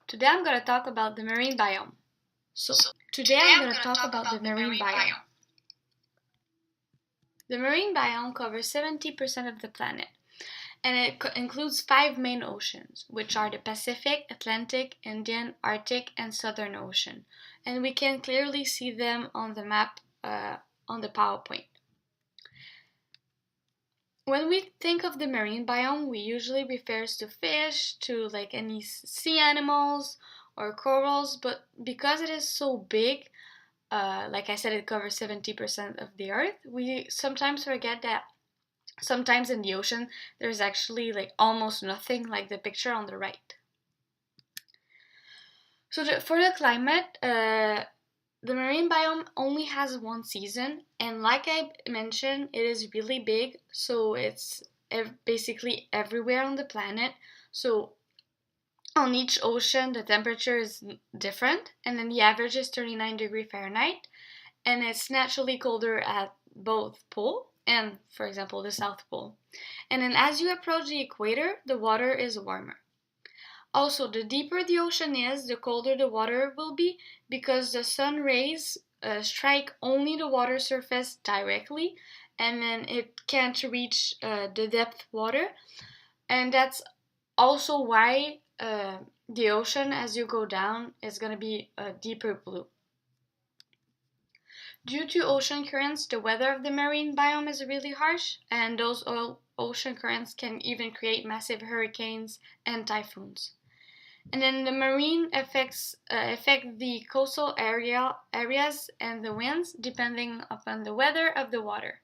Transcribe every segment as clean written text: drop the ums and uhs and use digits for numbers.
Today I'm going to talk about the marine biome. Today I'm going to talk about the marine biome. The marine biome covers 70% of the planet, and it includes 5 main oceans, which are the Pacific, Atlantic, Indian, Arctic, and Southern Ocean. And we can clearly see them on the map on the PowerPoint. When we think of the marine biome, we usually refers to fish, to like any sea animals or corals, but because it is so big, like I said, it covers 70% of the earth, we sometimes forget that sometimes in the ocean there's actually like almost nothing, like the picture on the right. For the climate, the marine biome only has one season, and like I mentioned, it is really big, so it's basically everywhere on the planet. So on each ocean, the temperature is different, and then the average is 39 degrees Fahrenheit, and it's naturally colder at both pole and, for example, the South Pole. And then as you approach the equator, the water is warmer. Also, the deeper the ocean is, the colder the water will be, because the sun rays strike only the water surface directly, and then it can't reach the depth water. And that's also why the ocean, as you go down, is going to be a deeper blue. Due to ocean currents, the weather of the marine biome is really harsh, and those ocean currents can even create massive hurricanes and typhoons. And then the marine affect the coastal areas and the winds depending upon the weather of the water.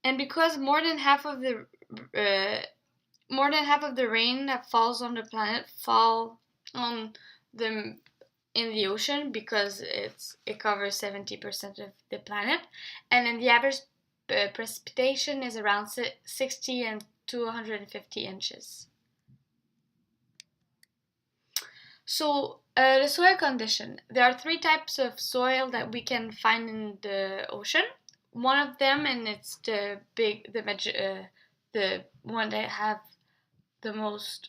And because more than half of the rain that falls on the planet fall on the in the ocean, because it covers 70% of the planet, and then the average precipitation is around 60 and 250 inches. So the soil condition. There are 3 types of soil that we can find in the ocean. One of them, and it's the one that have the most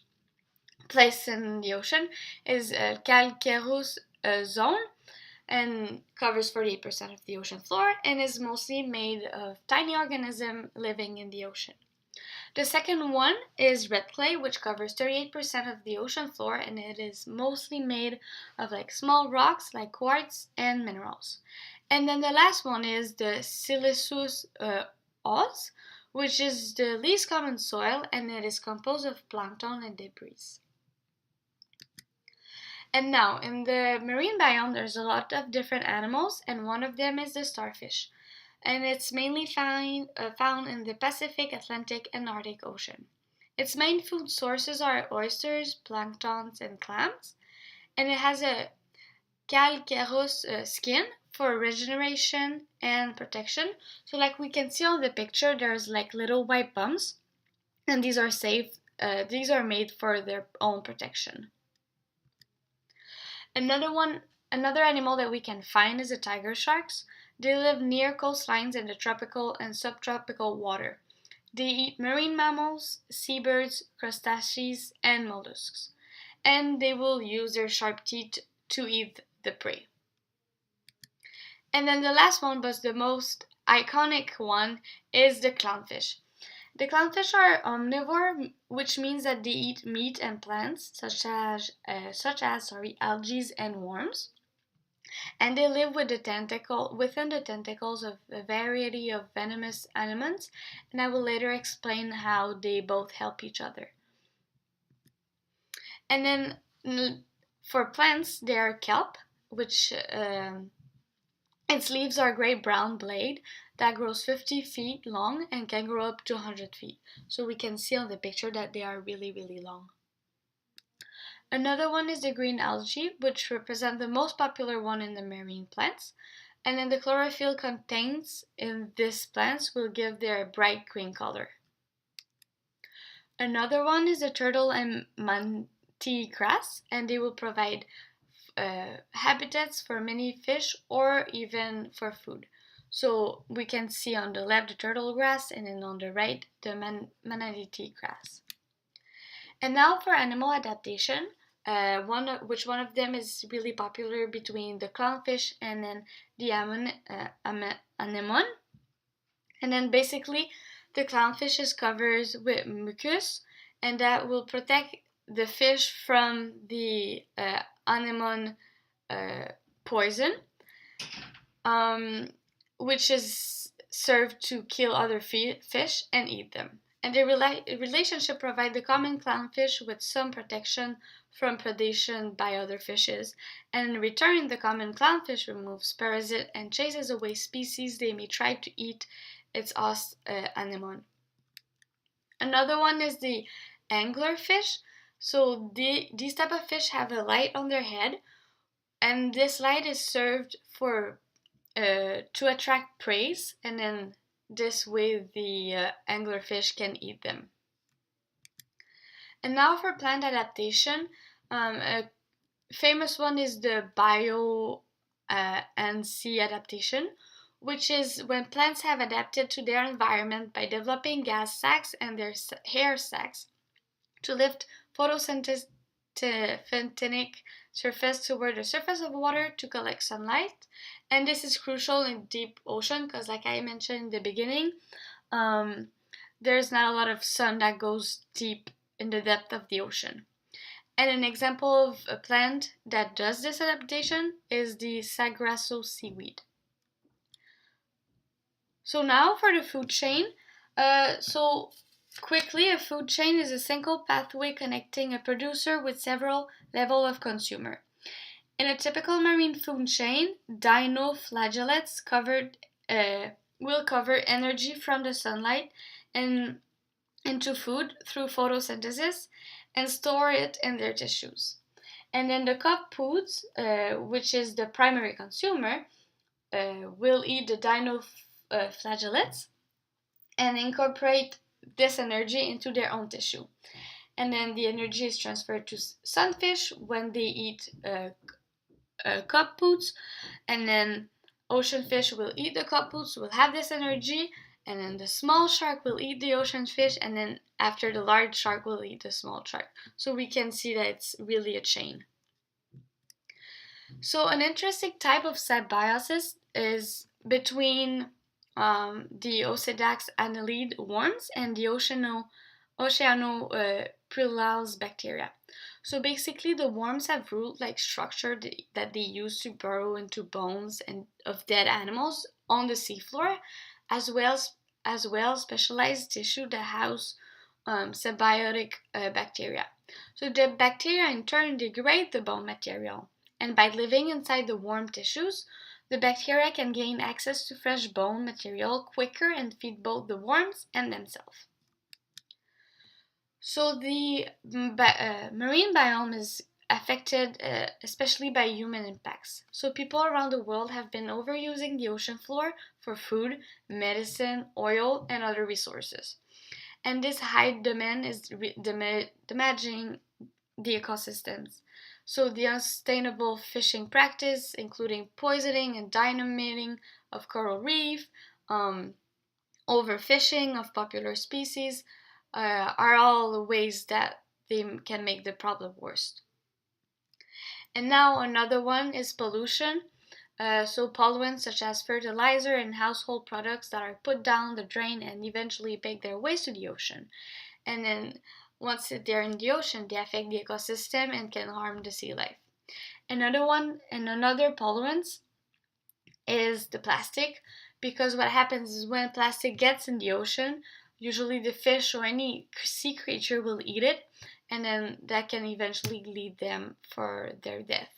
place in the ocean, is calcareous zone, and covers 48% of the ocean floor, and is mostly made of tiny organisms living in the ocean. The second one is red clay, which covers 38% of the ocean floor, and it is mostly made of like small rocks like quartz and minerals. And then the last one is the siliceous ose, which is the least common soil, and it is composed of plankton and debris. And now, in the marine biome, there's a lot of different animals, and one of them is the starfish. And it's mainly found in the Pacific, Atlantic, and Arctic Ocean. Its main food sources are oysters, planktons, and clams. And it has a calcareous skin for regeneration and protection. So like we can see on the picture, there's like little white bumps, and these are safe. These are made for their own protection. Another animal that we can find is the tiger sharks. They live near coastlines in the tropical and subtropical water. They eat marine mammals, seabirds, crustaceans, and mollusks. And they will use their sharp teeth to eat the prey. And then the last one, but the most iconic one, is the clownfish. The clownfish are omnivore, which means that they eat meat and plants, such as algae and worms. And they live within the tentacles of a variety of venomous animals, and I will later explain how they both help each other. And then for plants, they are kelp, which its leaves are gray-brown blade that grows 50 feet long and can grow up to 100 feet. So we can see on the picture that they are really, really long. Another one is the green algae, which represent the most popular one in the marine plants. And then the chlorophyll contains in these plants will give their bright green color. Another one is the turtle and manatee grass, and they will provide habitats for many fish or even for food. So we can see on the left the turtle grass, and then on the right the manatee grass. And now for animal adaptation. Which one of them is really popular between the clownfish and then the anemone. And then basically, the clownfish is covered with mucus, and that will protect the fish from the anemone poison, which is served to kill other fish and eat them. And the relationship provides the common clownfish with some protection from predation by other fishes, and in return, the common clownfish removes parasites and chases away species they may try to eat its host anemone. Another one is the anglerfish. So these type of fish have a light on their head, and this light is served for to attract prey, and then this way the anglerfish can eat them. And now for plant adaptation, a famous one is the Biome and sea adaptation, which is when plants have adapted to their environment by developing gas sacs and their hair sacs to lift photosynthetic surface toward the surface of water to collect sunlight. And this is crucial in deep ocean because, like I mentioned in the beginning, there's not a lot of sun that goes deep in the depth of the ocean. And an example of a plant that does this adaptation is the sagrasso seaweed. So now for the food chain. Quickly, a food chain is a single pathway connecting a producer with several levels of consumer. In a typical marine food chain, dinoflagellates will cover energy from the sunlight and into food through photosynthesis and store it in their tissues. And then the copepods, which is the primary consumer, will eat the dinoflagellates and incorporate this energy into their own tissue. And then the energy is transferred to sunfish when they eat copepods, and then ocean fish will eat the copepods, will have this energy, and then the small shark will eat the ocean fish, and then after the large shark will eat the small shark. So we can see that it's really a chain. So an interesting type of symbiosis is between the Osedax annelid worms and the Oceanoprilals bacteria. So basically, the worms have root-like structure that they use to burrow into bones and of dead animals on the seafloor, as well specialized tissue that house symbiotic bacteria. So the bacteria in turn degrade the bone material, and by living inside the worm tissues, the bacteria can gain access to fresh bone material quicker and feed both the worms and themselves. So the marine biome is affected especially by human impacts. So people around the world have been overusing the ocean floor for food, medicine, oil, and other resources. And this high demand is damaging the ecosystems. So the unsustainable fishing practice, including poisoning and dynamiting of coral reef, overfishing of popular species, are all ways that they can make the problem worse. And now another one is pollution. So pollutants such as fertilizer and household products that are put down the drain and eventually make their way to the ocean. And then once they're in the ocean, they affect the ecosystem and can harm the sea life. Another pollutant is the plastic, because what happens is when plastic gets in the ocean, usually the fish or any sea creature will eat it, and then that can eventually lead them for their death.